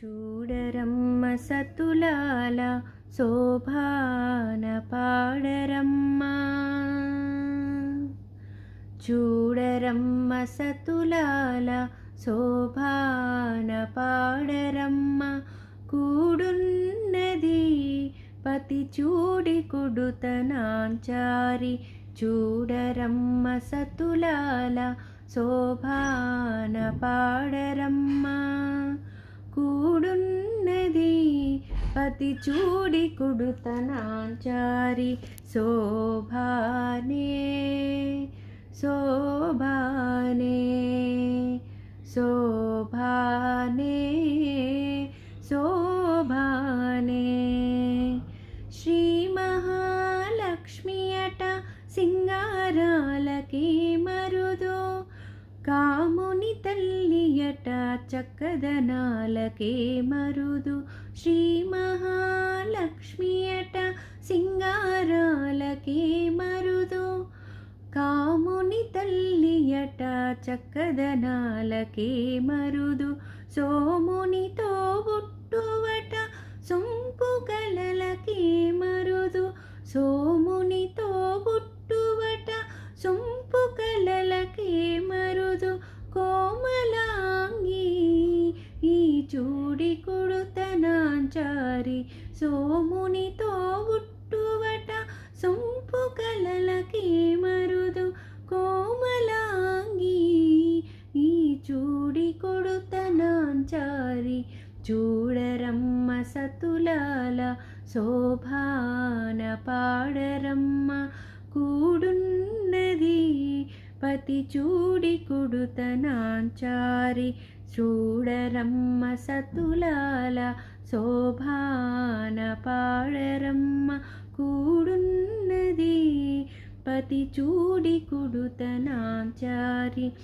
చూడరమ్మ సతులాల శోభాన పాడరమ్మ. చూడరమ్మ సతులాల శోభాన పాడరమ్మ. కూడున్నది పతి చూడి కుడుతనాంచారి. చూడరమ్మ సతులాల శోభాన పాడరమ్మ. కూడున్నది పతి చూడి కుడుతనాంచారి. శోభానే శోభానే శోభానే శోభానే. శ్రీ మహాలక్ష్మి అట సింగారాలకే మరుదో. కాముని తల్లియట చక్కదనాలకే మరుదు. శ్రీ మహాలక్ష్మి అట సింగారాలకే మరుదు. కాముని తల్లియట చక్కదనాలకే మరుదు. సోమునితో బుట్టువట సొంపు కలలకే మరుదు. సోమునితో బుట్టువట సొంపు కలలకే మరుదు. కోమలాంగి ఈ చూడి కుడుతనాంచారి. సోమునితో బుట్టువట సొంపు కలలకే మరుదు. కోమలాంగి ఈ చూడి కొడుతనాంచారి. చూడరమ్మ సతులాల శోభాన పాడరమ్మ. కూడున్నది పతి చూడి కుడుతనాంచారి. చూడరమ్మ సతులాల శోభాన పాడరమ్మ. కూడున్నది పతి చూడి కుడుతనాంచారి.